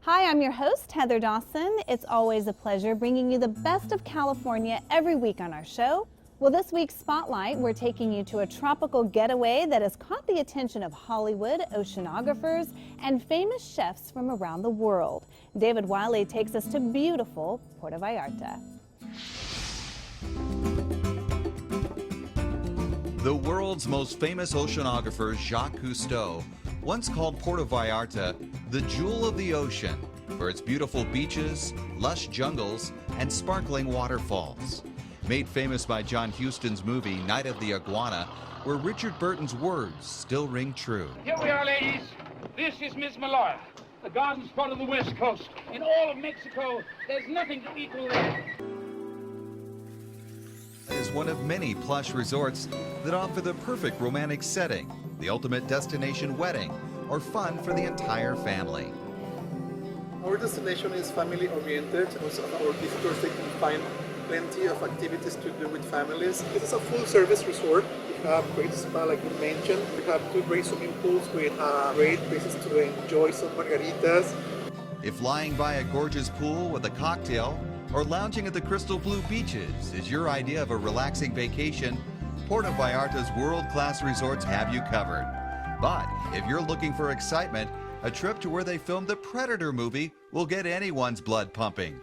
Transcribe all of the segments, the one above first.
Hi, I'm your host, Heather Dawson. It's always a pleasure bringing you the best of California every week on our show. Well, this week's Spotlight, we're taking you to a tropical getaway that has caught the attention of Hollywood, oceanographers, and famous chefs from around the world. David Wiley takes us to beautiful Puerto Vallarta. The world's most famous oceanographer, Jacques Cousteau, once called Puerto Vallarta the jewel of the ocean for its beautiful beaches, lush jungles, and sparkling waterfalls. Made famous by John Huston's movie Night of the Iguana, where Richard Burton's words still ring true. Here we are, ladies. This is Miss Malaya, the garden spot of the West Coast. In all of Mexico, there's nothing to equal there. It is one of many plush resorts that offer the perfect romantic setting, the ultimate destination wedding, or fun for the entire family. Our destination is family-oriented. Most of our visitors, they can find plenty of activities to do with families. This is a full-service resort. We have great spa, like you mentioned. We have 2 great swimming pools with great places to enjoy some margaritas. If lying by a gorgeous pool with a cocktail or lounging at the crystal blue beaches is your idea of a relaxing vacation, Puerto Vallarta's world-class resorts have you covered. But if you're looking for excitement, a trip to where they filmed the Predator movie will get anyone's blood pumping.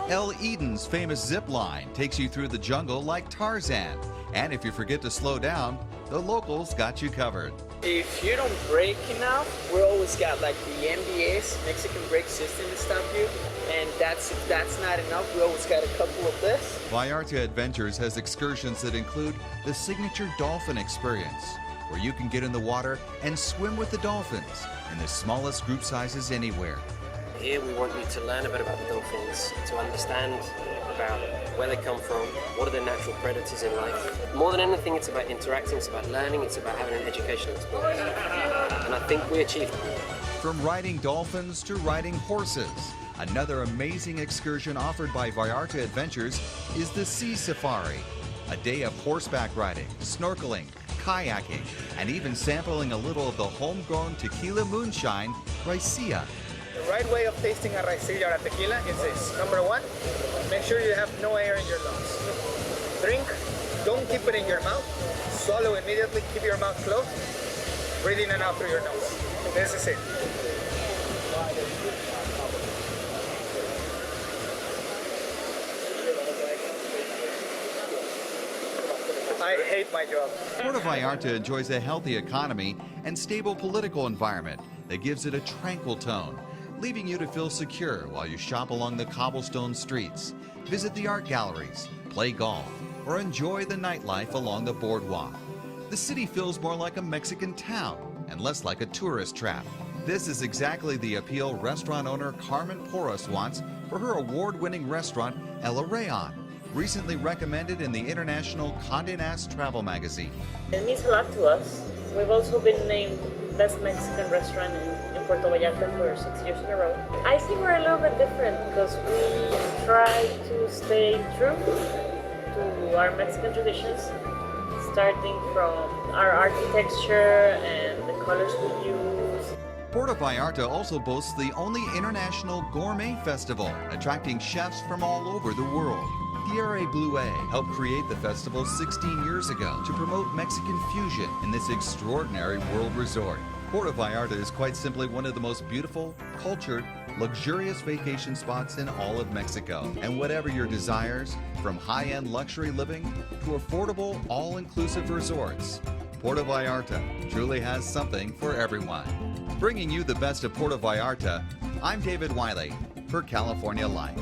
El Eden's famous zip line takes you through the jungle like Tarzan. And if you forget to slow down, the locals got you covered. If you don't brake enough, we always got like the MBS, Mexican brake system to stop you. And if that's not enough, we always got a couple of this. Vallarta Adventures has excursions that include the signature dolphin experience, where you can get in the water and swim with the dolphins in the smallest group sizes anywhere. Here we want you to learn a bit about the dolphins, to understand about where they come from, what are their natural predators in life. More than anything, it's about interacting, it's about learning, it's about having an educational experience. And I think we achieved it. From riding dolphins to riding horses, another amazing excursion offered by Vallarta Adventures is the Sea Safari, a day of horseback riding, snorkeling, kayaking, and even sampling a little of the homegrown tequila moonshine, Raicilla. The right way of tasting a raicilla or a tequila is this. Number 1, make sure you have no air in your lungs. Drink, don't keep it in your mouth. Swallow immediately, keep your mouth closed. Breathe in and out through your nose. This is it. I hate my job. Puerto Vallarta enjoys a healthy economy and stable political environment that gives it a tranquil tone, leaving you to feel secure while you shop along the cobblestone streets, visit the art galleries, play golf, or enjoy the nightlife along the boardwalk. The city feels more like a Mexican town and less like a tourist trap. This is exactly the appeal restaurant owner Carmen Porras wants for her award-winning restaurant, El Rayon, recently recommended in the international Condé Nast travel magazine. It means a lot to us. We've also been named Best Mexican Restaurant in Puerto Vallarta for 6 years in a row. I think we're a little bit different because we try to stay true to our Mexican traditions, starting from our architecture and the colors we use. Puerto Vallarta also boasts the only international gourmet festival, attracting chefs from all over the world. Pierre Blouet helped create the festival 16 years ago to promote Mexican fusion in this extraordinary world resort. Puerto Vallarta is quite simply one of the most beautiful, cultured, luxurious vacation spots in all of Mexico. And whatever your desires, from high-end luxury living to affordable, all-inclusive resorts, Puerto Vallarta truly has something for everyone. Bringing you the best of Puerto Vallarta, I'm David Wiley for California Life.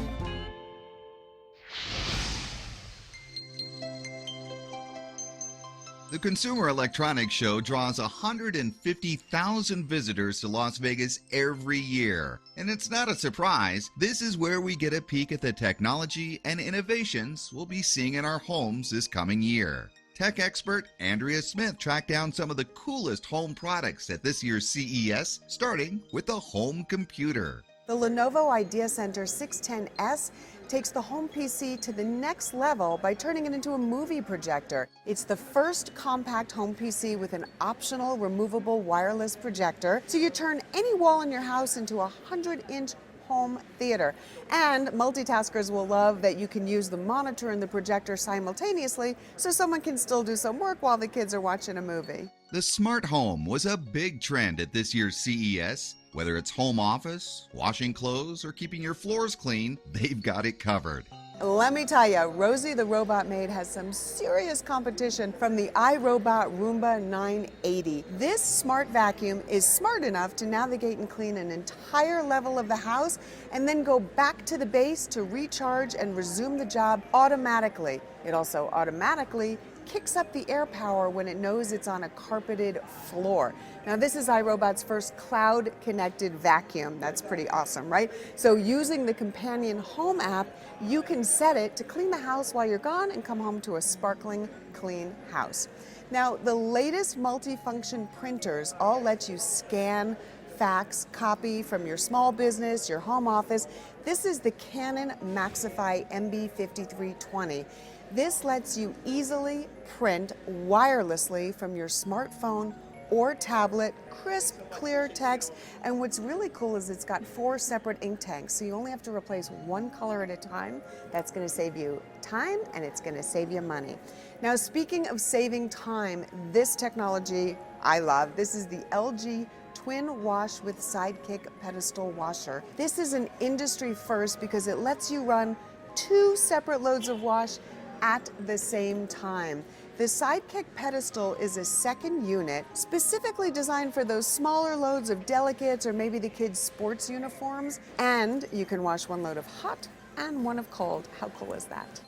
The Consumer Electronics Show draws 150,000 visitors to Las Vegas every year. And it's not a surprise, this is where we get a peek at the technology and innovations we'll be seeing in our homes this coming year. Tech expert Andrea Smith tracked down some of the coolest home products at this year's CES, starting with the home computer. The Lenovo Idea Center 610S takes the home PC to the next level by turning it into a movie projector. It's the first compact home PC with an optional removable wireless projector, so you turn any wall in your house into a 100-inch home theater. And multitaskers will love that you can use the monitor and the projector simultaneously, so someone can still do some work while the kids are watching a movie. The smart home was a big trend at this year's CES. Whether it's home office, washing clothes, or keeping your floors clean, they've got it covered. Let me tell you, Rosie the Robot Maid has some serious competition from the iRobot Roomba 980. This smart vacuum is smart enough to navigate and clean an entire level of the house and then go back to the base to recharge and resume the job automatically. It also automatically kicks up the air power when it knows it's on a carpeted floor. Now, this is iRobot's first cloud-connected vacuum. That's pretty awesome, right? So using the Companion Home app, you can set it to clean the house while you're gone and come home to a sparkling clean house. Now, the latest multifunction printers all let you scan, fax, copy from your small business, your home office. This is the Canon Maxify MB5320. This lets you easily print wirelessly from your smartphone or tablet, crisp, clear text. And what's really cool is it's got 4 separate ink tanks, so you only have to replace one color at a time. That's going to save you time and it's going to save you money. Now, speaking of saving time, this technology I love. This is the LG Twin Wash with Sidekick Pedestal Washer. This is an industry first because it lets you run 2 separate loads of wash at the same time. The Sidekick pedestal is a second unit specifically designed for those smaller loads of delicates or maybe the kids' sports uniforms. And you can wash one load of hot and one of cold. How cool is that?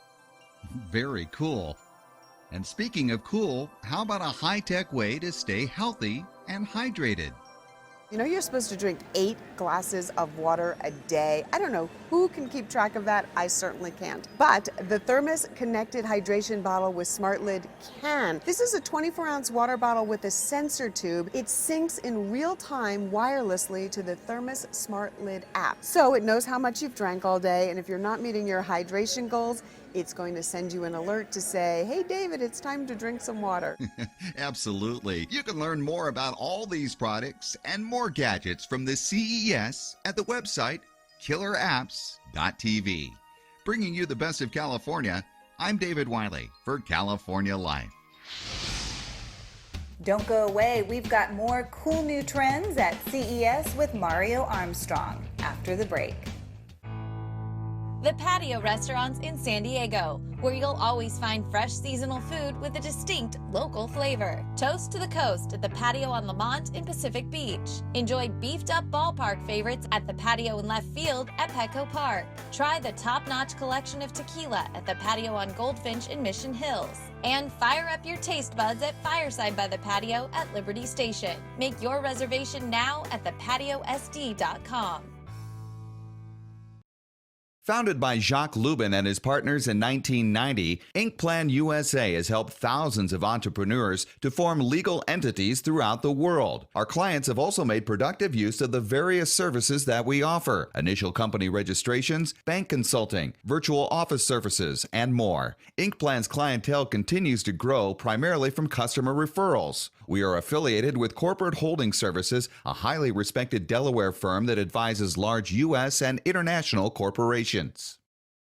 Very cool. And speaking of cool, how about a high-tech way to stay healthy and hydrated? You know you're supposed to drink 8 glasses of water a day. I don't know who can keep track of that. I certainly can't. But the Thermos Connected Hydration Bottle with Smart Lid can. This is a 24-ounce water bottle with a sensor tube. It syncs in real time wirelessly to the Thermos Smart Lid app. So it knows how much you've drank all day, and if you're not meeting your hydration goals, it's going to send you an alert to say, hey, David, it's time to drink some water. Absolutely. You can learn more about all these products and more gadgets from the CES at the website killerapps.tv. Bringing you the best of California, I'm David Wiley for California Life. Don't go away. We've got more cool new trends at CES with Mario Armstrong after the break. The Patio Restaurants in San Diego, where you'll always find fresh seasonal food with a distinct local flavor. Toast to the coast at the Patio on Lamont in Pacific Beach. Enjoy beefed up ballpark favorites at the Patio in Left Field at Petco Park. Try the top-notch collection of tequila at the Patio on Goldfinch in Mission Hills. And fire up your taste buds at Fireside by the Patio at Liberty Station. Make your reservation now at thepatiosd.com. Founded by Jacques Lubin and his partners in 1990, Inkplan USA has helped thousands of entrepreneurs to form legal entities throughout the world. Our clients have also made productive use of the various services that we offer: initial company registrations, bank consulting, virtual office services, and more. Inkplan's clientele continues to grow primarily from customer referrals. We are affiliated with Corporate Holding Services, a highly respected Delaware firm that advises large U.S. and international corporations.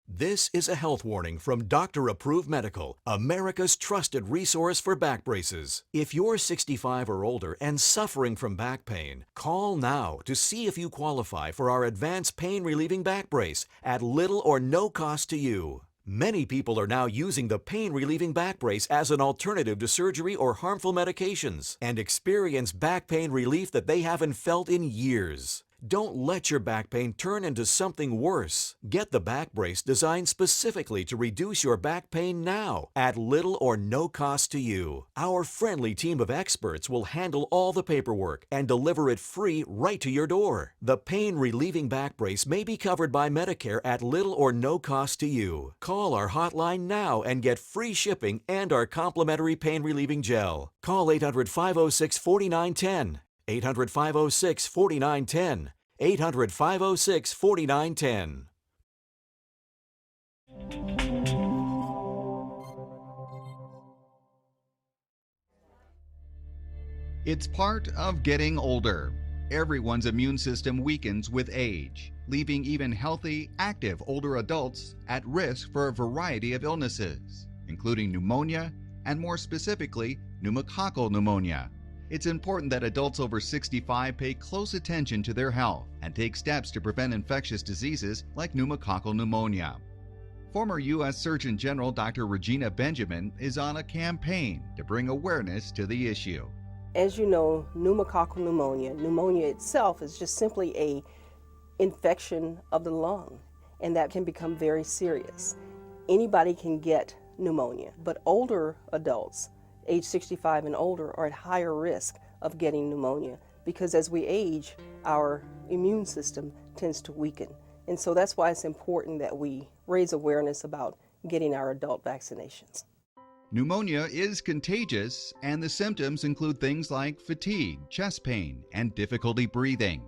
This is a health warning from Doctor Approved Medical, America's trusted resource for back braces. If you're 65 or older and suffering from back pain, call now to see if you qualify for our advanced pain relieving back brace at little or no cost to you. Many people are now using the pain-relieving back brace as an alternative to surgery or harmful medications and experience back pain relief that they haven't felt in years. Don't let your back pain turn into something worse. Get the back brace designed specifically to reduce your back pain now at little or no cost to you. Our friendly team of experts will handle all the paperwork and deliver it free right to your door. The pain-relieving back brace may be covered by Medicare at little or no cost to you. Call our hotline now and get free shipping and our complimentary pain-relieving gel. Call 800-506-4910. 800-506-4910. 800-506-4910. It's part of getting older. Everyone's immune system weakens with age, leaving even healthy, active older adults at risk for a variety of illnesses, including pneumonia and, more specifically, pneumococcal pneumonia. It's important that adults over 65 pay close attention to their health and take steps to prevent infectious diseases like pneumococcal pneumonia. Former U.S. Surgeon General Dr. Regina Benjamin is on a campaign to bring awareness to the issue. As you know, pneumococcal pneumonia itself is just simply an infection of the lung, and that can become very serious. Anybody can get pneumonia, but older adults, age 65 and older, are at higher risk of getting pneumonia because as we age, our immune system tends to weaken. And so that's why it's important that we raise awareness about getting our adult vaccinations. Pneumonia is contagious, and the symptoms include things like fatigue, chest pain, and difficulty breathing.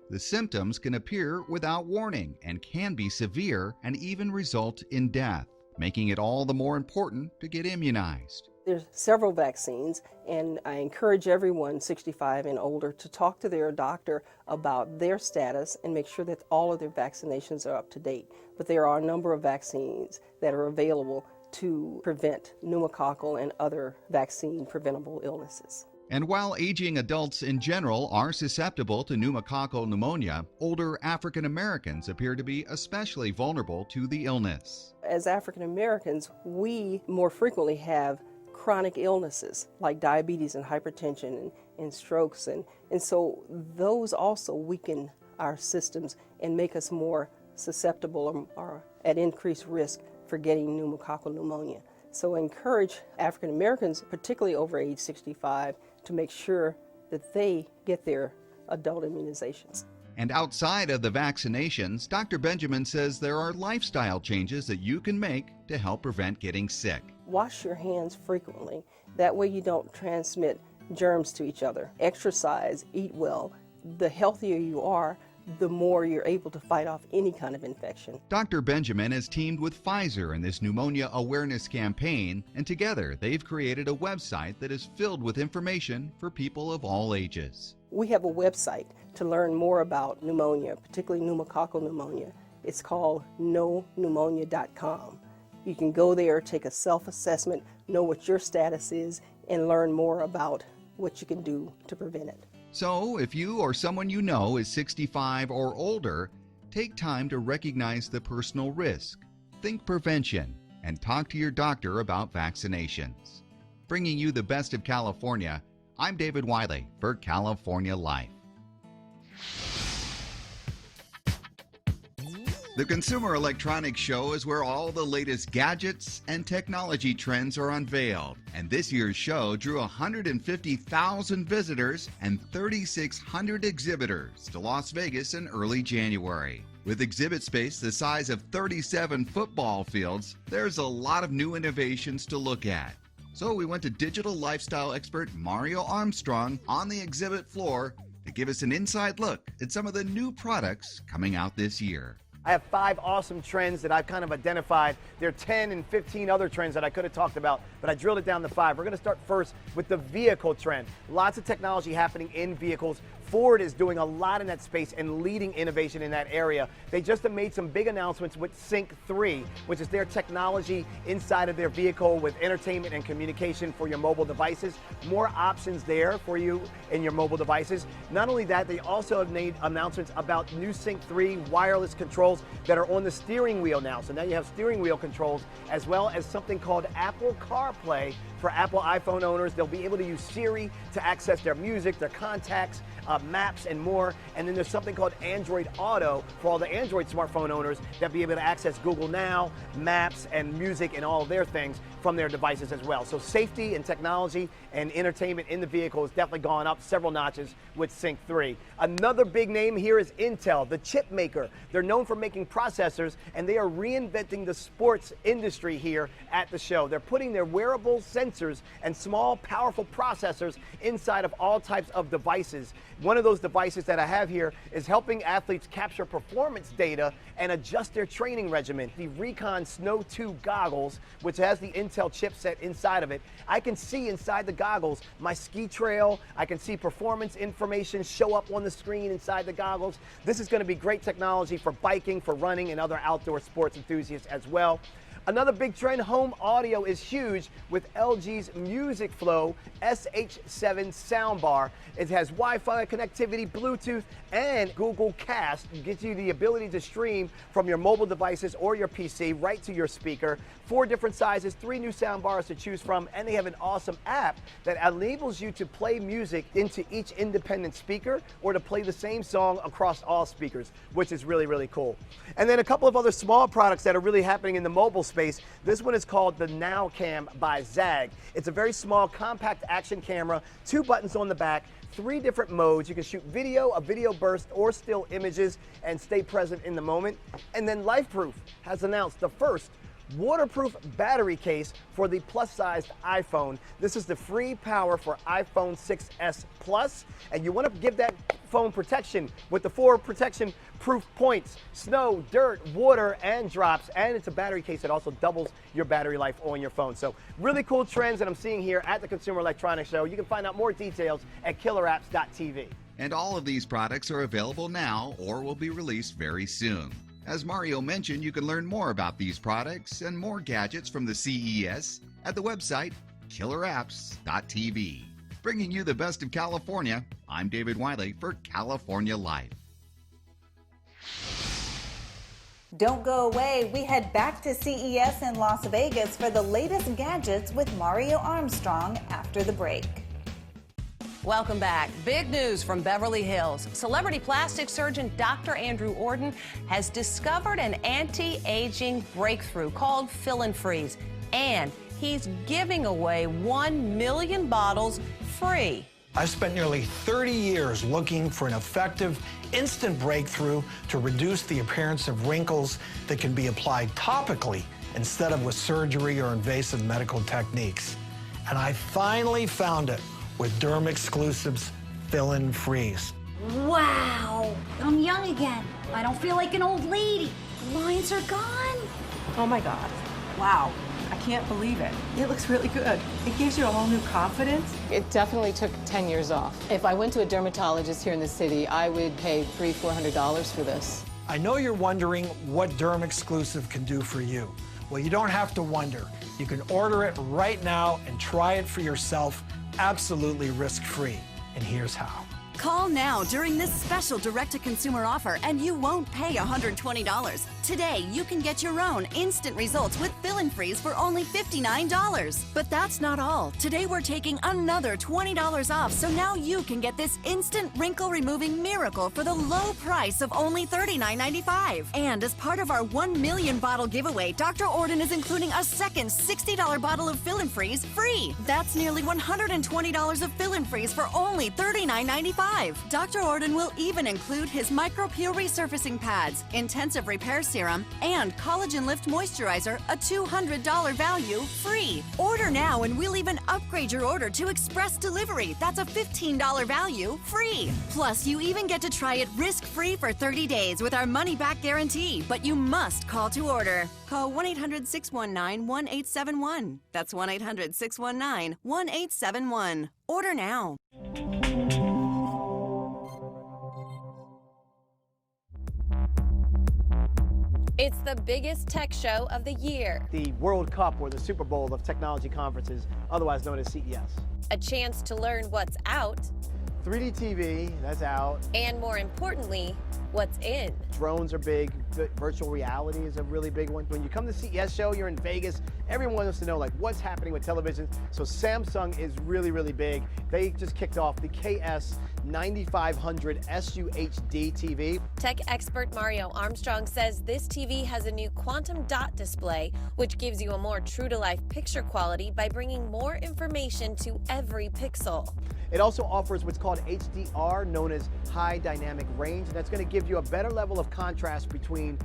The symptoms can appear without warning and can be severe and even result in death, making it all the more important to get immunized. There's several vaccines, and I encourage everyone 65 and older to talk to their doctor about their status and make sure that all of their vaccinations are up to date. But there are a number of vaccines that are available to prevent pneumococcal and other vaccine-preventable illnesses. And while aging adults in general are susceptible to pneumococcal pneumonia, older African Americans appear to be especially vulnerable to the illness. As African Americans, we more frequently have chronic illnesses like diabetes and hypertension and strokes, and so those also weaken our systems and make us more susceptible or at increased risk for getting pneumococcal pneumonia. So I encourage African Americans, particularly over age 65, to make sure that they get their adult immunizations. And outside of the vaccinations, Dr. Benjamin says there are lifestyle changes that you can make to help prevent getting sick. Wash your hands frequently. That way you don't transmit germs to each other. Exercise, eat well. The healthier you are, the more you're able to fight off any kind of infection. Dr. Benjamin has teamed with Pfizer in this pneumonia awareness campaign, and together they've created a website that is filled with information for people of all ages. We have a website to learn more about pneumonia, particularly pneumococcal pneumonia. It's called knowpneumonia.com. You can go there, take a self-assessment, know what your status is, and learn more about what you can do to prevent it. So, if you or someone you know is 65 or older, take time to recognize the personal risk, think prevention, and talk to your doctor about vaccinations. Bringing you the best of California, I'm David Wiley for California Life. The Consumer Electronics Show is where all the latest gadgets and technology trends are unveiled. And this year's show drew 150,000 visitors and 3,600 exhibitors to Las Vegas in early January. With exhibit space the size of 37 football fields, there's a lot of new innovations to look at. So we went to digital lifestyle expert Mario Armstrong on the exhibit floor to give us an inside look at some of the new products coming out this year. I have 5 awesome trends that I've kind of identified. There are 10 and 15 other trends that I could have talked about, but I drilled it down to 5. We're going to start first with the vehicle trend. Lots of technology happening in vehicles. Ford is doing a lot in that space and leading innovation in that area. They just made some big announcements with Sync 3, which is their technology inside of their vehicle with entertainment and communication for your mobile devices. More options there for you in your mobile devices. Not only that, they also have made announcements about new Sync 3 wireless controls that are on the steering wheel now. So now you have steering wheel controls as well as something called Apple CarPlay for Apple iPhone owners. They'll be able to use Siri to access their music, their contacts, maps, and more. And then there's something called Android Auto for all the Android smartphone owners that be able to access Google Now, Maps, and music and all of their things from their devices as well. So safety and technology and entertainment in the vehicle has definitely gone up several notches with Sync 3. Another big name here is Intel, the chip maker. They're known for making processors, and they are reinventing the sports industry here at the show. They're putting their wearable sensors and small, powerful processors inside of all types of devices. One of those devices that I have here is helping athletes capture performance data and adjust their training regimen. The Recon Snow 2 goggles, which has the Intel chipset inside of it, I can see inside the goggles my ski trail. I can see performance information show up on the screen inside the goggles. This is going to be great technology for biking, for running, and other outdoor sports enthusiasts as well. Another big trend, home audio is huge with LG's Music Flow SH7 soundbar. It has Wi-Fi connectivity, Bluetooth, and Google Cast. It gives you the ability to stream from your mobile devices or your PC right to your speaker. 4 different sizes, 3 new soundbars to choose from, and they have an awesome app that enables you to play music into each independent speaker or to play the same song across all speakers, which is really, really cool. And then a couple of other small products that are really happening in the mobile space. This one is called the Now Cam by Zag. It's a very small, compact action camera, 2 buttons on the back, 3 different modes. You can shoot video, a video burst, or still images and stay present in the moment. And then LifeProof has announced the first waterproof battery case for the plus-sized iPhone. This is the free power for iPhone 6s Plus, and you want to give that phone protection with the 4 protection proof points: snow, dirt, water, and drops. And it's a battery case that also doubles your battery life on your phone. So really cool trends that I'm seeing here at the Consumer Electronics Show. You can find out more details at killerapps.tv. And all of these products are available now or will be released very soon. As Mario mentioned, you can learn more about these products and more gadgets from the CES at the website killerapps.tv. Bringing you the best of California, I'm David Wiley for California Life. Don't go away. We head back to CES in Las Vegas for the latest gadgets with Mario Armstrong after the break. Welcome back. Big news from Beverly Hills. Celebrity plastic surgeon Dr. Andrew Orden has discovered an anti-aging breakthrough called Fill and Freeze, and he's giving away 1 million bottles free. I've spent nearly 30 years looking for an effective, instant breakthrough to reduce the appearance of wrinkles that can be applied topically instead of with surgery or invasive medical techniques. And I finally found it with Derm Exclusives Fill and Freeze. Wow, I'm young again. I don't feel like an old lady. The lines are gone. Oh my God, wow. I can't believe it. It looks really good. It gives you a whole new confidence. It definitely took 10 years off. If I went to a dermatologist here in the city, I would pay $300-400 for this. I know you're wondering what Derm Exclusive can do for you. Well, you don't have to wonder. You can order it right now and try it for yourself, absolutely risk-free. And here's how. Call now during this special direct-to-consumer offer and you won't pay $120. Today, you can get your own instant results with Fill and Freeze for only $59. But that's not all. Today, we're taking another $20 off, so now you can get this instant wrinkle-removing miracle for the low price of only $39.95. And as part of our 1 million bottle giveaway, Dr. Orden is including a second $60 bottle of Fill and Freeze free. That's nearly $120 of Fill and Freeze for only $39.95. Dr. Orden will even include his MicroPure resurfacing pads, intensive repair serum, and collagen lift moisturizer, a $200 value, free. Order now and we'll even upgrade your order to express delivery. That's a $15 value, free. Plus, you even get to try it risk-free for 30 days with our money-back guarantee, but you must call to order. Call 1-800-619-1871. That's 1-800-619-1871. Order now. It's the biggest tech show of the year. The World Cup, or the Super Bowl of technology conferences, otherwise known as CES. A chance to learn what's out. 3D TV, that's out. And more importantly, what's in. Drones are big. Virtual reality is a really big one. When you come to the CES show, you're in Vegas, everyone wants to know like what's happening with television. So Samsung is really, really big. They just kicked off the KS9500 SUHD TV. Tech expert Mario Armstrong says this TV has a new quantum dot display, which gives you a more true-to-life picture quality by bringing more information to every pixel. It also offers what's called HDR, known as high dynamic range, and that's going to give give you a better level of contrast between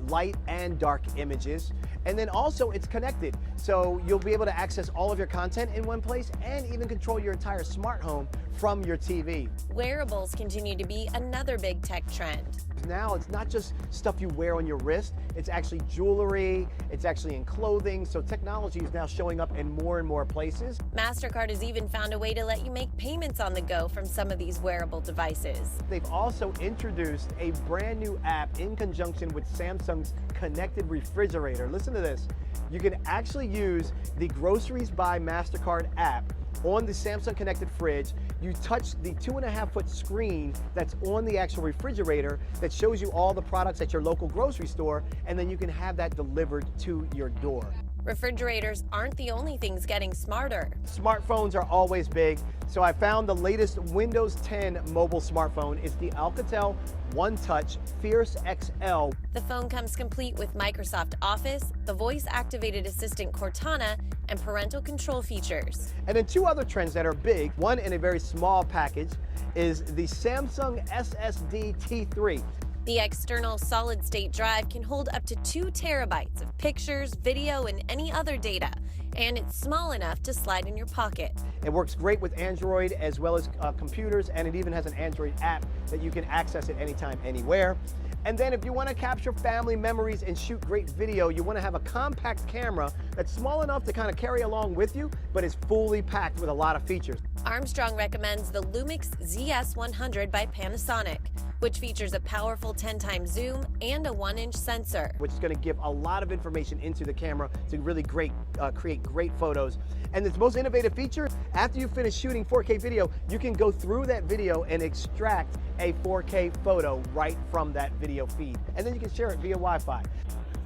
light and dark images. And then also it's connected, so you'll be able to access all of your content in one place and even control your entire smart home from your TV. Wearables continue to be another big tech trend. Now it's not just stuff you wear on your wrist, it's actually jewelry, it's actually in clothing, so technology is now showing up in more and more places. MasterCard has even found a way to let you make payments on the go from some of these wearable devices. They've also introduced a brand new app in conjunction with Samsung's connected refrigerator. Listen to this. You can actually use the Groceries by MasterCard app on the Samsung connected fridge. You touch the 2.5-foot screen that's on the actual refrigerator that shows you all the products at your local grocery store, and then you can have that delivered to your door. Refrigerators aren't the only things getting smarter. Smartphones are always big, so I found the latest Windows 10 mobile smartphone. It's the Alcatel One Touch Fierce XL. The phone comes complete with Microsoft Office, the voice-activated assistant Cortana, and parental control features. And then two other trends that are big, one in a very small package, is the Samsung SSD T3. The external solid-state drive can hold up to 2 terabytes of pictures, video, and any other data, and it's small enough to slide in your pocket. It works great with Android as well as computers, and it even has an Android app that you can access at anytime, anywhere. And then if you want to capture family memories and shoot great video, you want to have a compact camera that's small enough to kind of carry along with you, but is fully packed with a lot of features. Armstrong recommends the Lumix ZS100 by Panasonic, which features a powerful 10x zoom and a 1-inch sensor. Which is going to give a lot of information into the camera to really create great photos. And its most innovative feature, after you finish shooting 4K video, you can go through that video and extract a 4K photo right from that video feed. And then you can share it via Wi-Fi.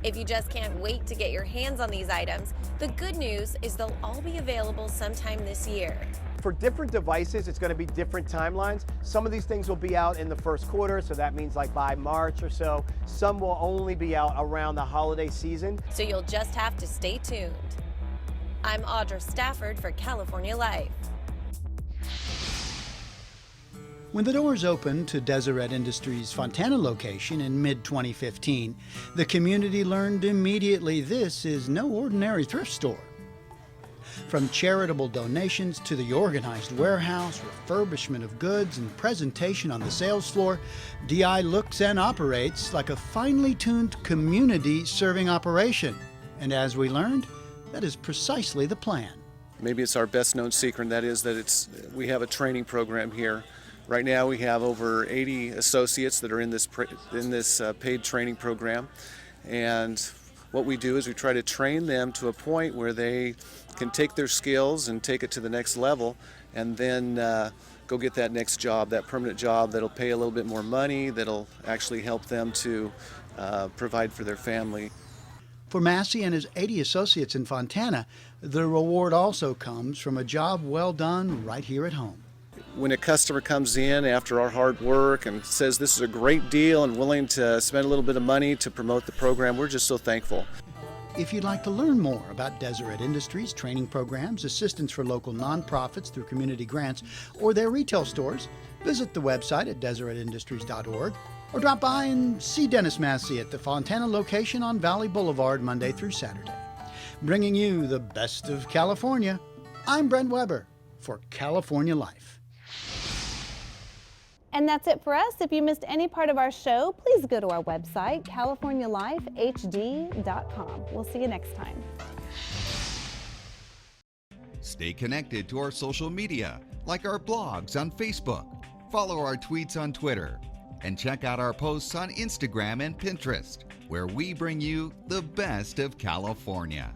If you just can't wait to get your hands on these items, the good news is they'll all be available sometime this year. For different devices, it's going to be different timelines. Some of these things will be out in the first quarter, so that means like by March or so. Some will only be out around the holiday season. So you'll just have to stay tuned. I'm Audra Stafford for California Life. When the doors opened to Deseret Industries' Fontana location in mid-2015, the community learned immediately this is no ordinary thrift store. From charitable donations to the organized warehouse, refurbishment of goods, and presentation on the sales floor, DI looks and operates like a finely tuned community serving operation. And as we learned, that is precisely the plan. Maybe it's our best known secret, and that is that we have a training program here. Right now we have over 80 associates that are in this paid training program, and what we do is we try to train them to a point where they can take their skills and take it to the next level, and then go get that next job, that permanent job that'll pay a little bit more money, that'll actually help them to provide for their family. For Massey and his 80 associates in Fontana, the reward also comes from a job well done right here at home. When a customer comes in after our hard work and says this is a great deal and willing to spend a little bit of money to promote the program, we're just so thankful. If you'd like to learn more about Deseret Industries, training programs, assistance for local nonprofits through community grants, or their retail stores, visit the website at deseretindustries.org or drop by and see Dennis Massey at the Fontana location on Valley Boulevard Monday through Saturday. Bringing you the best of California, I'm Brent Weber for California Life. And that's it for us. If you missed any part of our show, please go to our website, californialifehd.com. We'll see you next time. Stay connected to our social media, like our blogs on Facebook. Follow our tweets on Twitter. And check out our posts on Instagram and Pinterest, where we bring you the best of California.